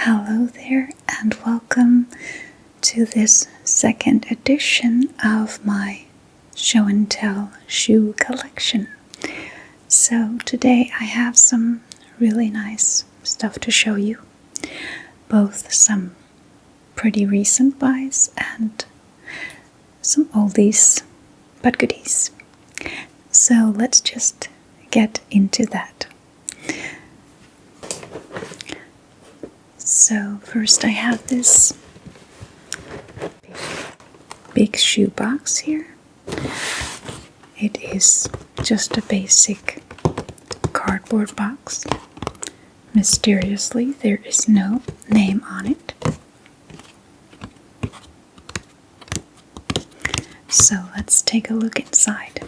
Hello there and welcome to this second edition of my show and tell shoe collection. So today I have some really nice stuff to show you, both some pretty recent buys and some oldies but goodies. So let's just get into that. So first I have this big shoe box here. It is just a basic cardboard box. Mysteriously, there is no name on it. So let's take a look inside.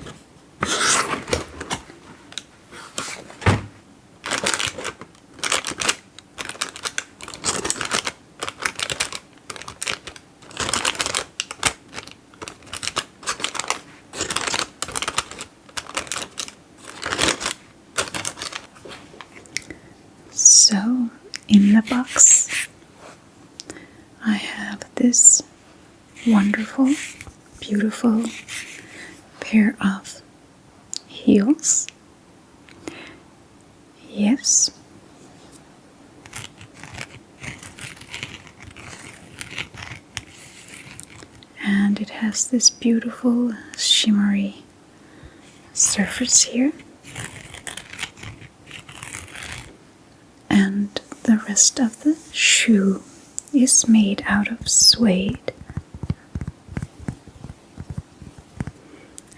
So, in the box, I have this wonderful, beautiful pair of heels. Yes. And it has this beautiful shimmery surface here. And the rest of the shoe is made out of suede.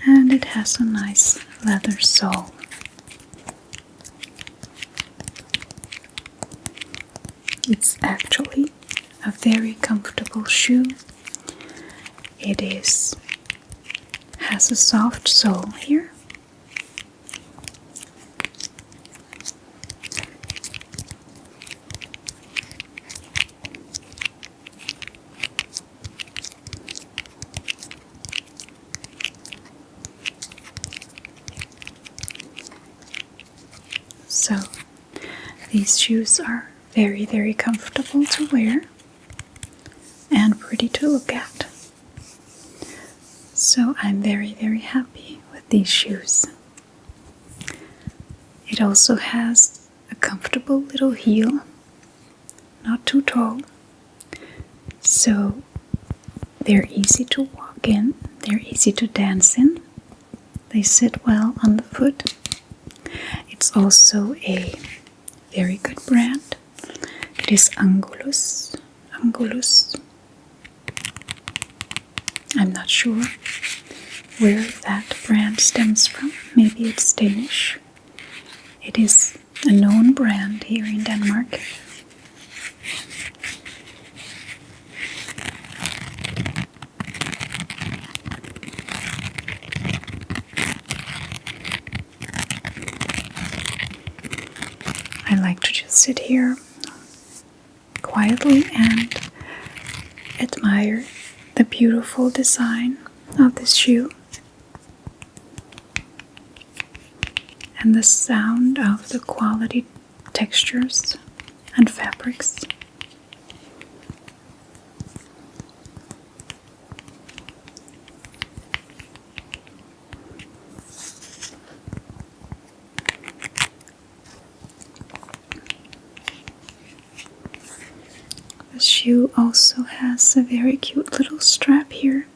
And it has a nice leather sole. It's actually a very comfortable shoe. It has a soft sole here. So these shoes are very, very comfortable to wear and pretty to look at. So I'm very, very happy with these shoes. It also has a comfortable little heel, not too tall. So they're easy to walk in, they're easy to dance in. They sit well on the foot. It's also a very good brand. It is Angus. I'm not sure where that brand stems from. Maybe it's Danish. It is a known brand here in Denmark. I like to just sit here quietly and admire the beautiful design of this shoe and the sound of the quality textures and fabrics. The shoe also has a very cute little strap here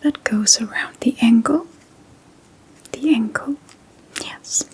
that goes around the ankle. Yes.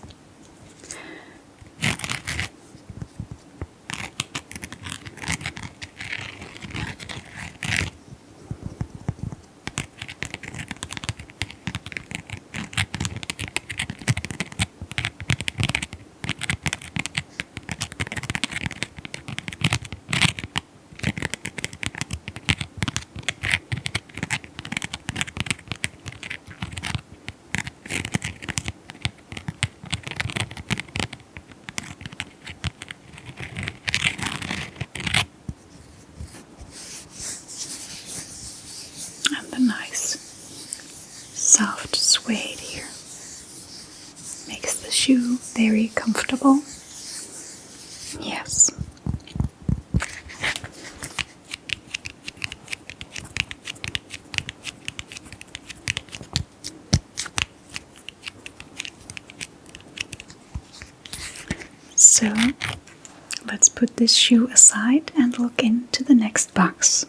Soft suede here makes the shoe very comfortable. Yes. So let's put this shoe aside and look into the next box.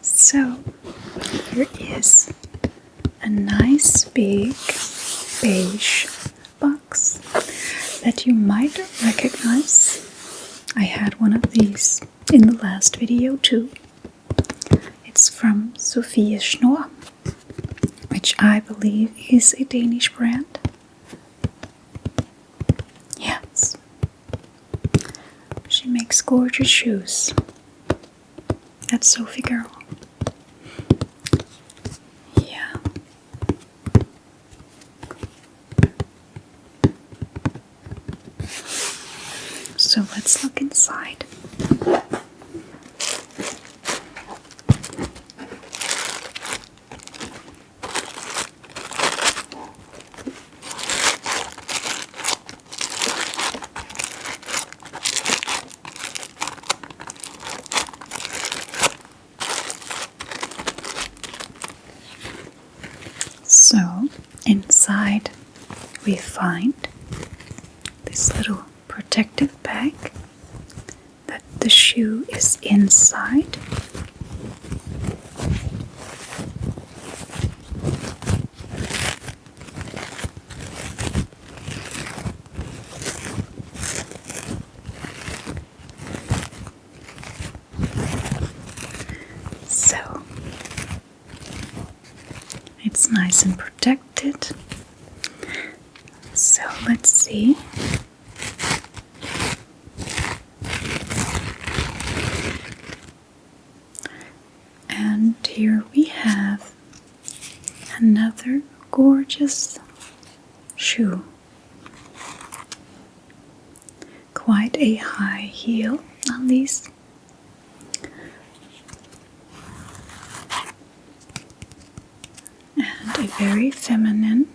So here is a nice big beige box that you might recognize. I had one of these in the last video too. It's from Sofia, which I believe is a Danish brand. Yes. She makes gorgeous shoes. That's Sophie girl. Yeah. So let's look inside. So inside we find this little protective bag that the shoe is inside. So it's nice and protected. So let's see. And here we have another gorgeous shoe. Quite a high heel on these. And a very feminine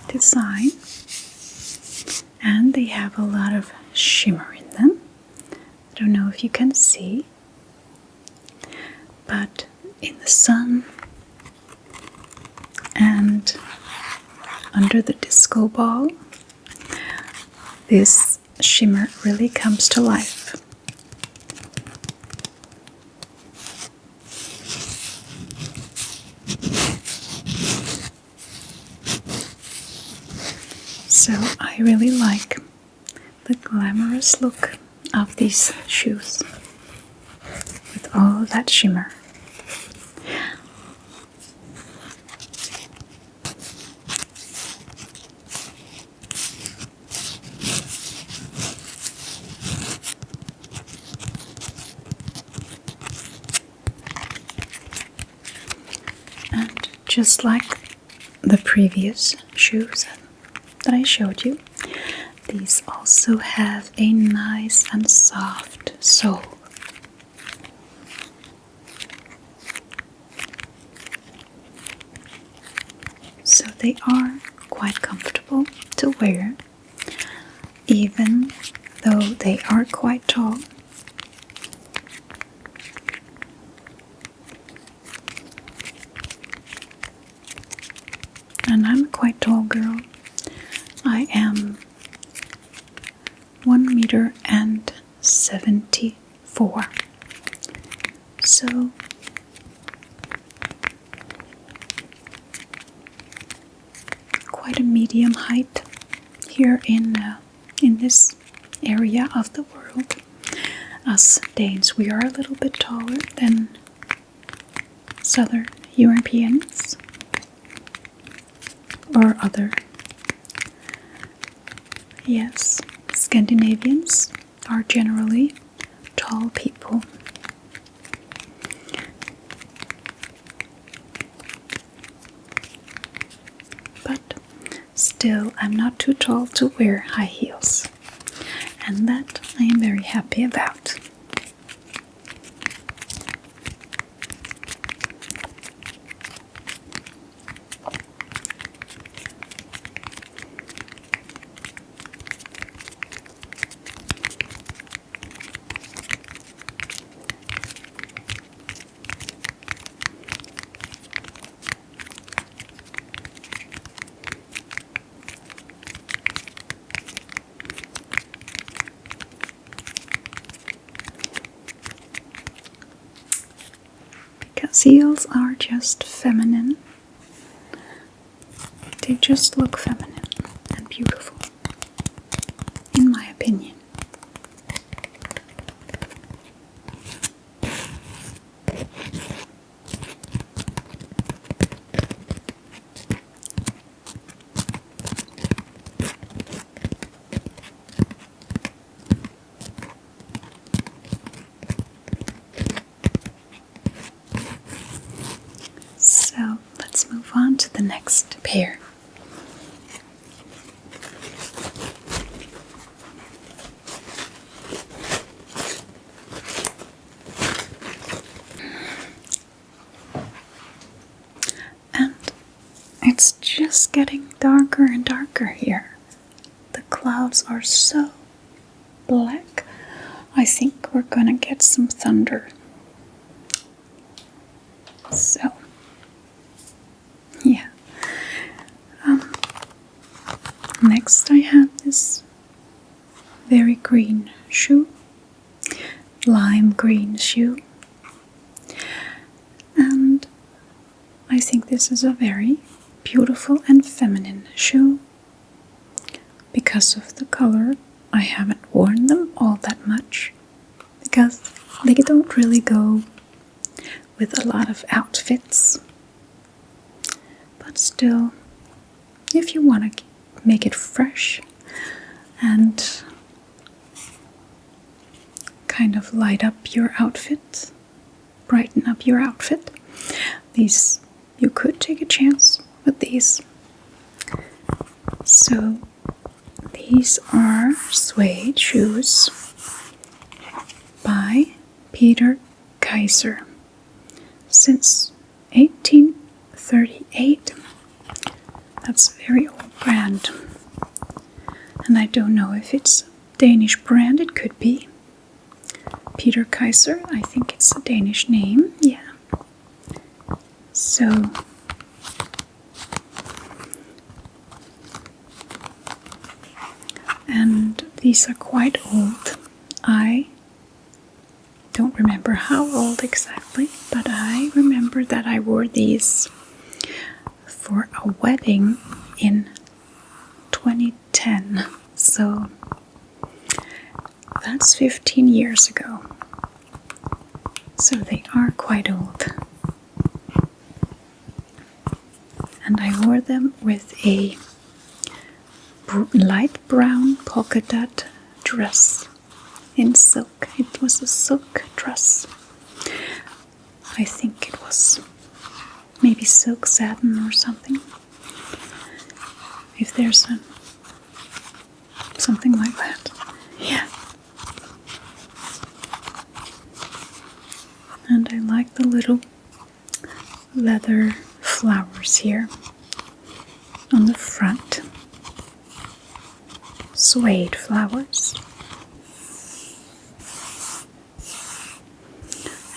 design. And they have a lot of shimmer in them. I don't know if you can see, but in the sun and under the disco ball, this shimmer really comes to life. So I really like the glamorous look of these shoes with all of that shimmer. And just like the previous shoes that I showed you, these also have a nice and soft sole. So they are quite comfortable to wear, even though they are quite tall. And I'm a quite tall girl. I am 1 meter and 74. So quite a medium height here in this area of the world. Us Danes, we are a little bit taller than Southern Europeans or other. Yes, Scandinavians are generally tall people. But still, I'm not too tall to wear high heels, and that I am very happy about. Seals are just feminine. They just look feminine and beautiful, in my opinion. So let's move on to the next pair. And it's just getting darker and darker here. The clouds are so black. I think we're gonna get some thunder. So, yeah. Next I have this very green shoe, lime green shoe. And I think this is a very beautiful and feminine shoe. Because of the color, I haven't worn them all that much because they don't really go with a lot of outfits. But still, if you want to make it fresh and kind of light up your outfit, brighten up your outfit, these, you could take a chance with these. So these are Suede shoes by Peter Kaiser since 1838. That's a very old brand. And I don't know if it's a Danish brand. It could be. Peter Kaiser, I think it's a Danish name. Yeah. So and these are quite old. I don't remember how old exactly, but I remember that I wore these for a wedding in 2010. So that's 15 years ago. So they are quite old. And I wore them with a light brown polka dot dress in silk. It was a silk dress. I think it was maybe silk satin or something. If there's something like that. Yeah. And I like the little leather flowers here on the front. Suede flowers.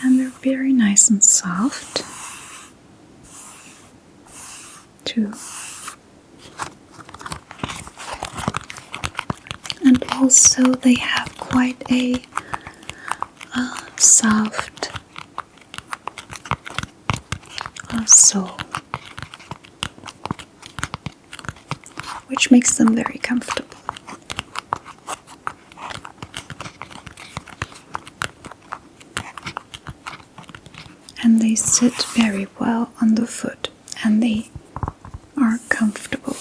And they're very nice and soft too. And also they have quite a soft sole, which makes them very comfortable. And they sit very well on the foot, and they are comfortable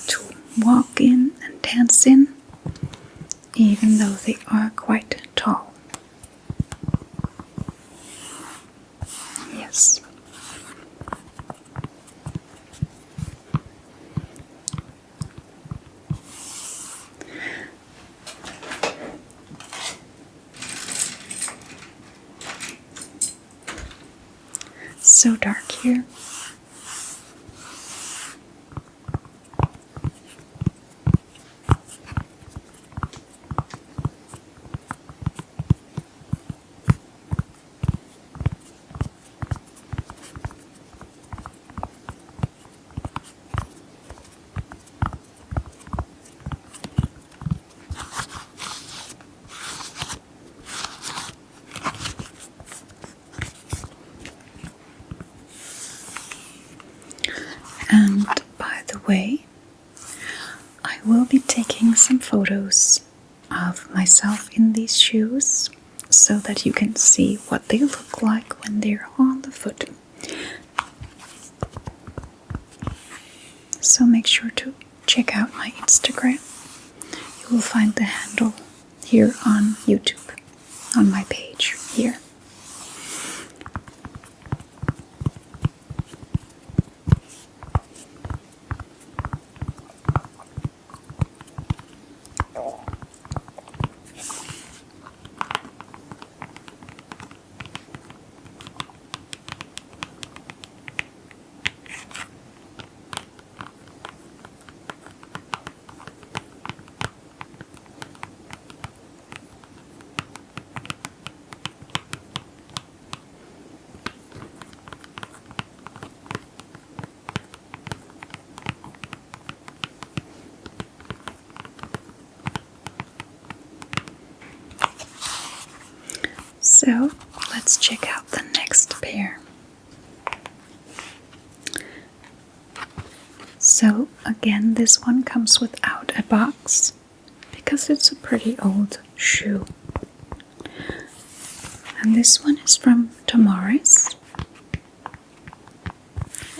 to walk in and dance in, even though they are quite tall. Yes. So dark here. I will be taking some photos of myself in these shoes so that you can see what they look like when they're on the foot. So make sure to check out my Instagram. You will find the handle here on YouTube, on my page here. So let's check out the next pair. So again, this one comes without a box because it's a pretty old shoe. And this one is from Tomaris,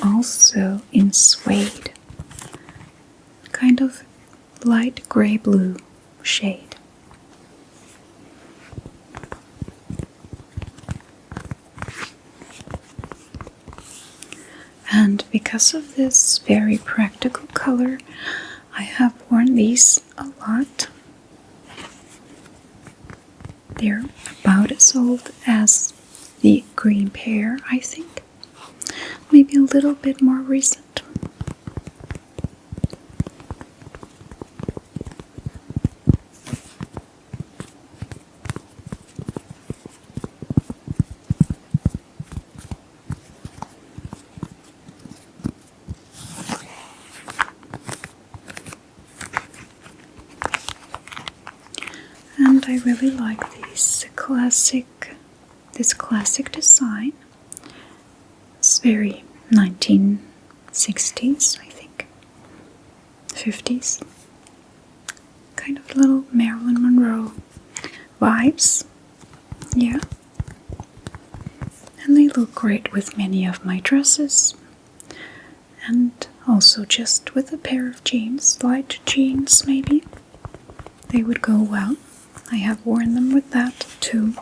also in suede, kind of light gray blue shade. And because of this very practical color, I have worn these a lot. They're about as old as the green pair, I think. Maybe a little bit more recent. And I really like this classic design. It's very 1960s, I think. 50s. Kind of little Marilyn Monroe vibes. Yeah. And they look great with many of my dresses. And also just with a pair of jeans, light jeans maybe. They would go well. I have worn them with that too.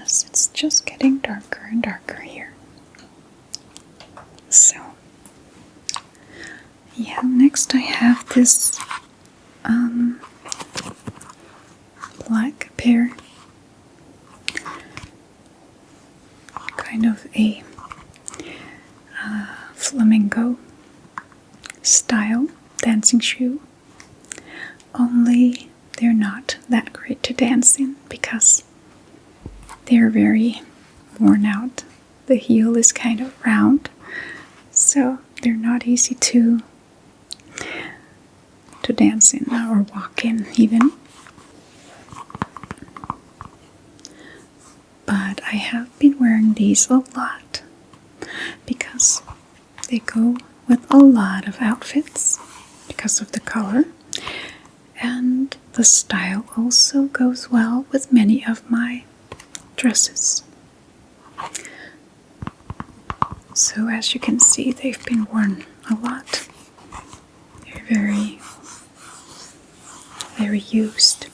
It's just getting darker and darker here. So, yeah, next I have this black pair, kind of a flamenco style dancing shoe, only they're not that great to dance in because they're very worn out. The heel is kind of round, so they're not easy to dance in or walk in even. But I have been wearing these a lot because they go with a lot of outfits because of the color, and the style also goes well with many of my dresses. So as you can see, they've been worn a lot. They're very, very used.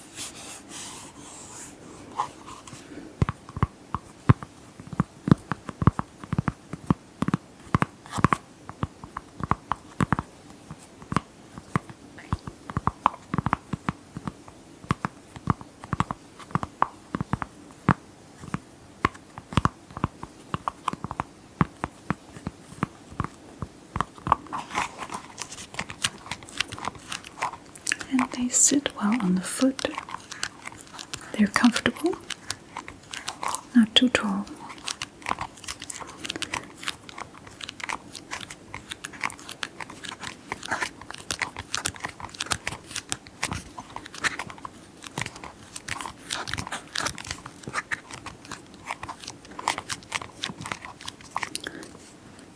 And they sit well on the foot. They're comfortable, not too tall.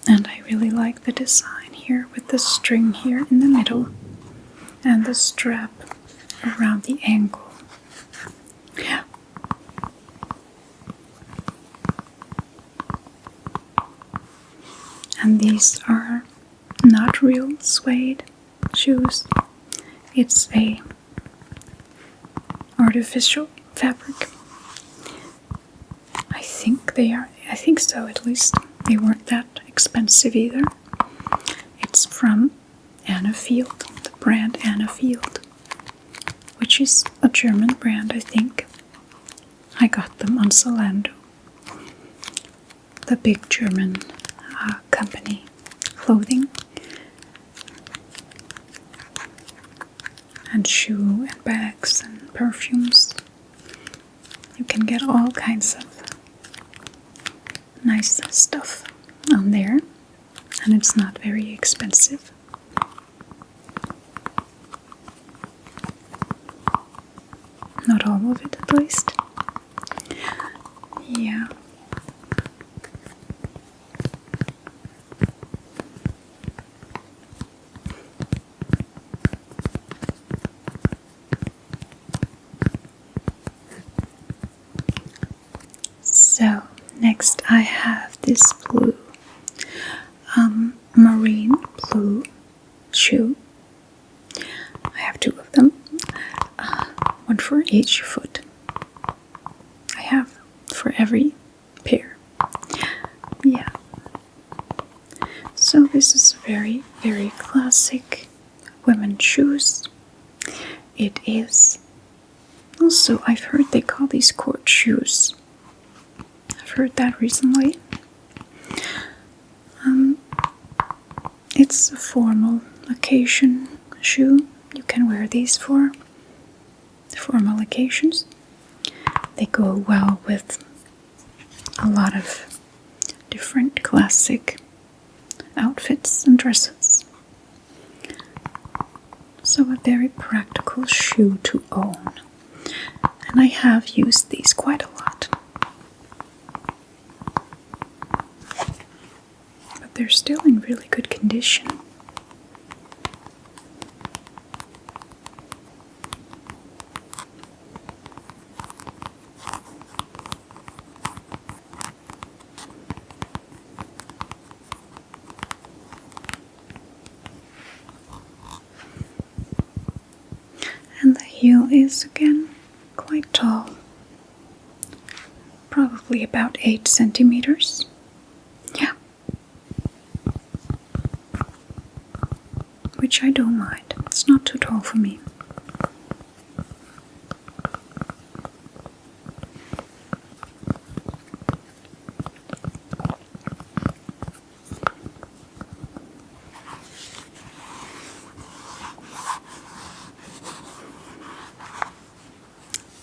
And I really like the design here with the string here in the middle and the strap around the ankle. Yeah. And these are not real suede shoes. It's a artificial fabric. I think so at least. They weren't that expensive either. It's from Anna Field, the brand Anna Field, which is a German brand, I think. I got them on Zalando, the big German company, clothing and shoe and bags and perfumes. You can get all kinds of nice stuff on there, and it's not very expensive. Not all of it, at least. Yeah. So, next I have this blue, marine blue shoe. I have two of them, one for each foot. I have for every pair. Yeah. So this is very, very classic women's shoes. It is. Also, I've heard they call these court shoes. I've heard that recently. It's a formal occasion shoe. You can wear these for formal occasions. They go well with a lot of different classic outfits and dresses. So a very practical shoe to own. And I have used these quite a lot. But they're still in really good condition. And the heel is again quite tall, probably about 8 centimeters. Yeah. Which I don't mind. It's not too tall for me.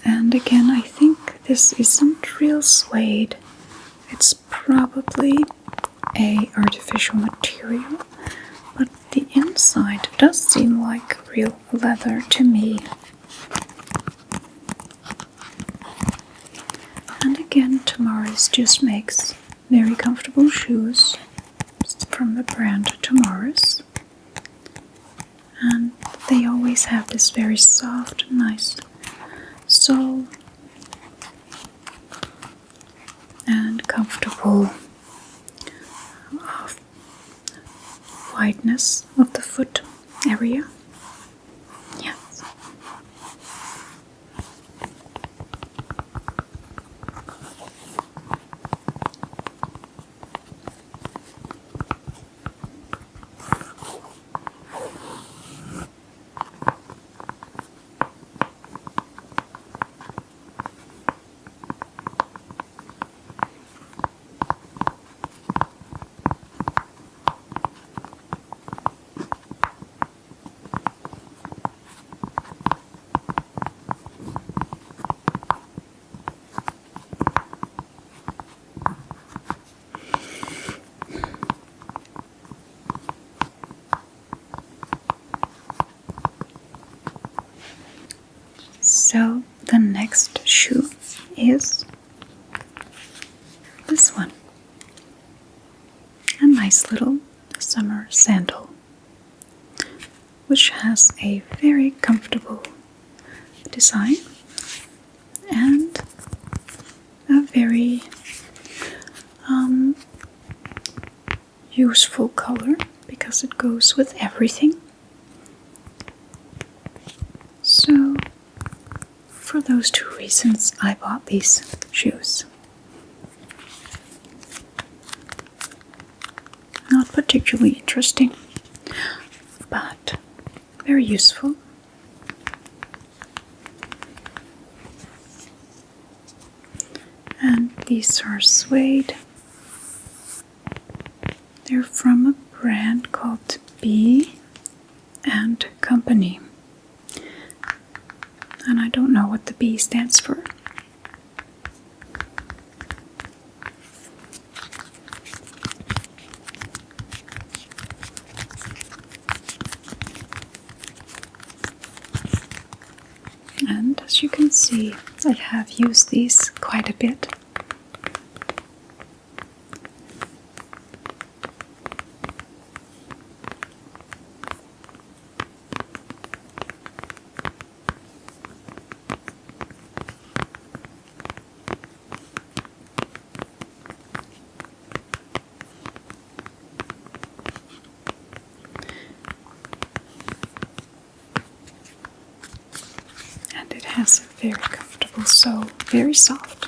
And again, I think this isn't real suede. It's probably a artificial material, but the inside does seem like real leather to me. And again, Tamaris just makes very comfortable shoes from the brand Tamaris. And they always have this very soft, nice sole and comfortable wideness of the foot area. Yes. So the next shoe is this one. A nice little summer sandal, which has a very comfortable design and a very useful color because it goes with everything. So for those two reasons I bought these shoes. Not particularly interesting, but very useful. And these are Suede. They're from a brand called B and Company. And I don't know what the B stands for. And as you can see, I have used these quite a bit. And it has a very comfortable sole, very soft.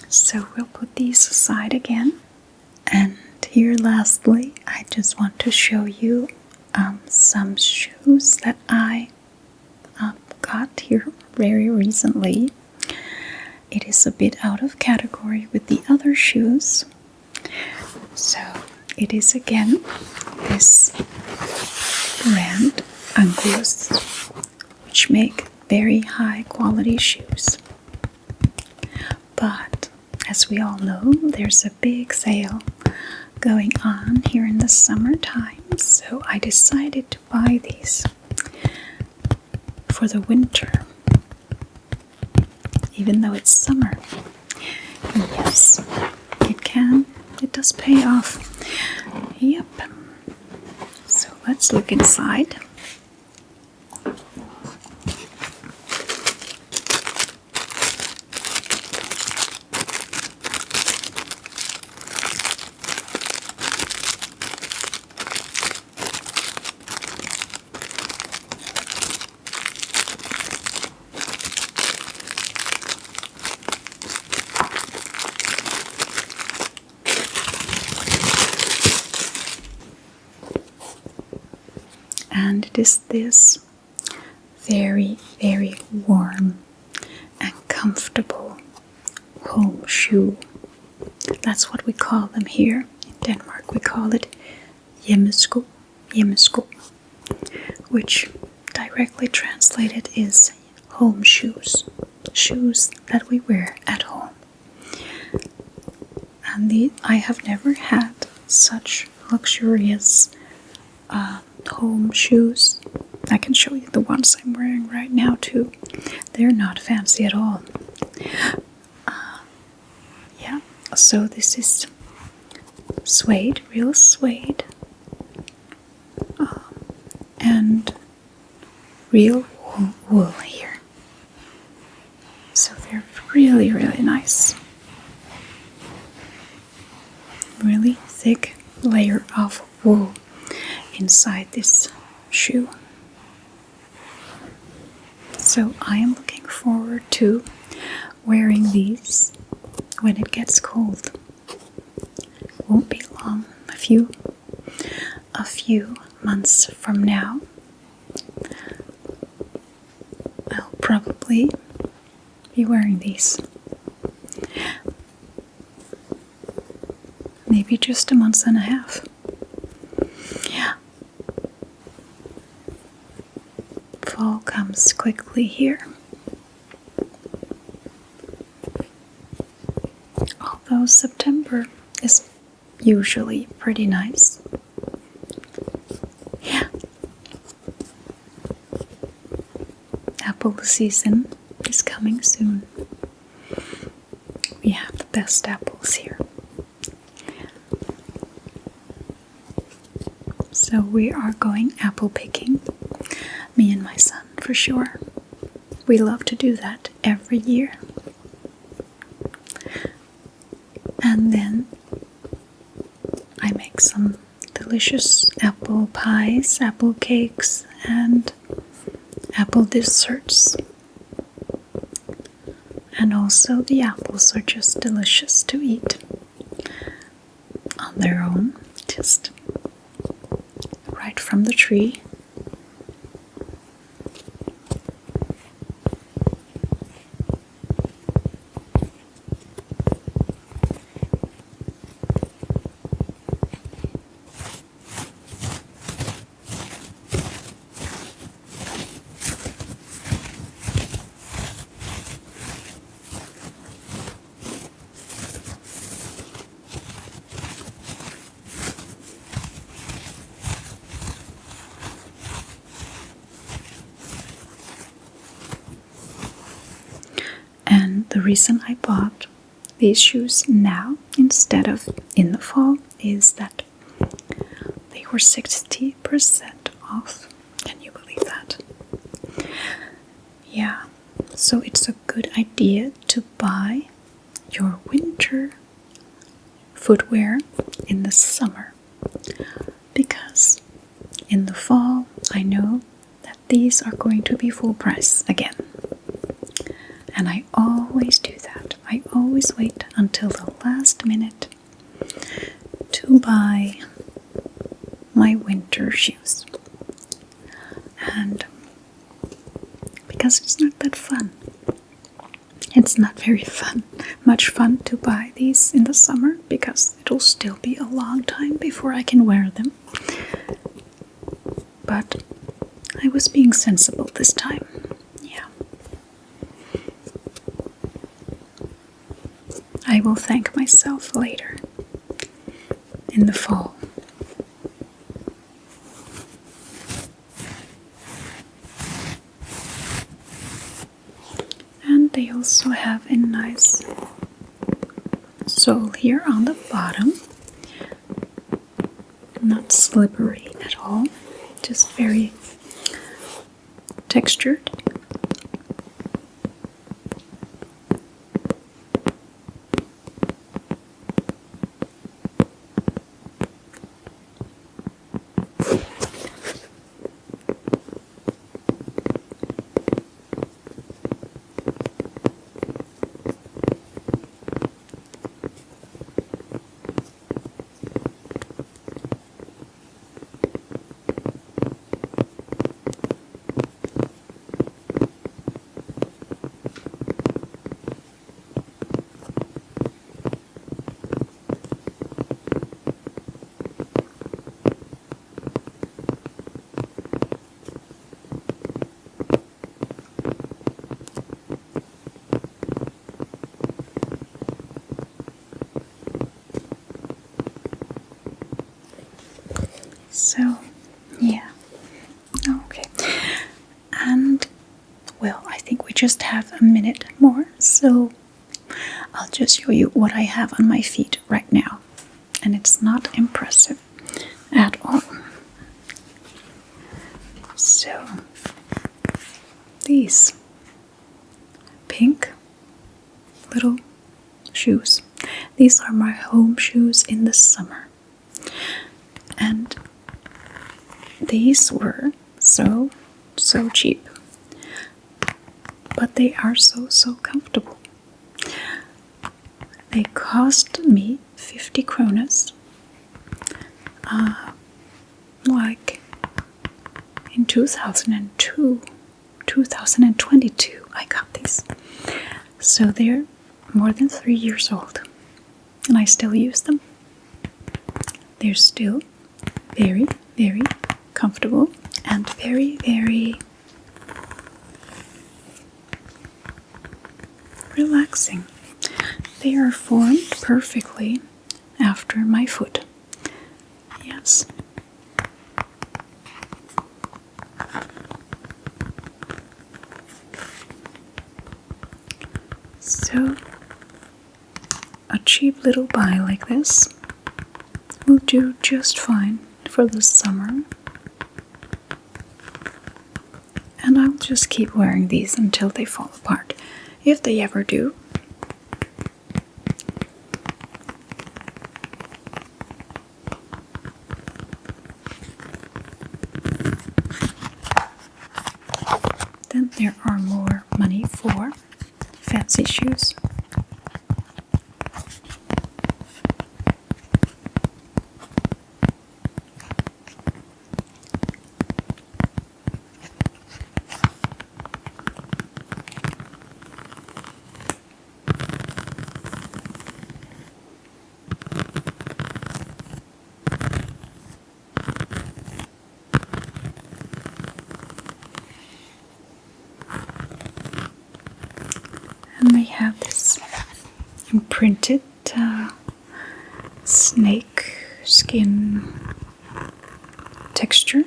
So we'll put these aside again. And here lastly, I just want to show you some shoes that I got here very recently. It is a bit out of category with the other shoes. So it is again this brand, Angus, which make very high quality shoes. But as we all know, there's a big sale going on here in the summertime, so I decided to buy these for the winter, even though it's summer. Yes, it does pay off. Yep. So let's look inside. And it is this very, very warm and comfortable home shoe. That's what we call them here in Denmark. We call it hjemmesko, hjemmesko, which directly translated is home shoes, shoes that we wear at home. And I have never had such luxurious home shoes. I can show you the ones I'm wearing right now too. They're not fancy at all. Yeah, so this is suede, real suede, and real wool here. So they're really, really nice. Really thick layer of wool inside this shoe. So I am looking forward to wearing these when it gets cold. Won't be long, a few months from now. I'll probably be wearing these. Maybe just a month and a half. Yeah. Fall comes quickly here. Although September is usually pretty nice. Yeah. Apple season is coming soon. We have the best apples here. So we are going apple picking, me and my son for sure. We love to do that every year. And then I make some delicious apple pies, apple cakes, and apple desserts. And also the apples are just delicious to eat on their own, just right from the tree. The reason I bought these shoes now instead of in the fall is that they were 60% off. Can you believe that? Yeah, so it's a good idea to buy your winter footwear in the summer, because in the fall I know that these are going to be full price again. And I always do that. I always wait until the last minute to buy my winter shoes. And because it's not that fun. It's not very much fun to buy these in the summer, because it'll still be a long time before I can wear them. But I was being sensible this time. I will thank myself later in the fall. And they also have a nice sole here on the bottom. Not slippery at all, just very textured. So, yeah. Okay. And, well, I think we just have a minute more, so I'll just show you what I have on my feet right now. And it's not impressive at all. So, these pink little shoes. These are my home shoes in the summer. And these were so cheap. But they are so comfortable. They cost me 50 kronas. Like in 2022 I got these. So they're more than 3 years old. And I still use them. They're still very comfortable and very relaxing. They are formed perfectly after my foot. Yes. So, a cheap little buy like this will do just fine for the summer. And I'll just keep wearing these until they fall apart, if they ever do. Then there are more money for fancy shoes. And they have this imprinted snake skin texture.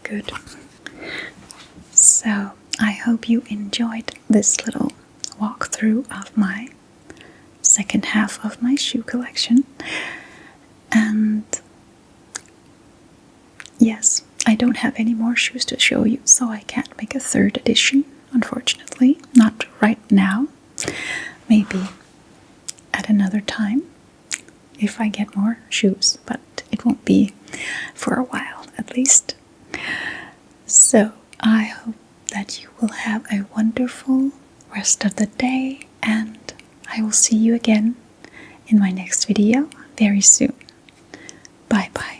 Good. So, I hope you enjoyed this little walkthrough of my second half of my shoe collection. And yes, I don't have any more shoes to show you, so I can't make a third edition, unfortunately. Not right now. Maybe at another time if I get more shoes, but it won't be for a while at least. So I hope that you will have a wonderful rest of the day, and I will see you again in my next video very soon. Bye bye.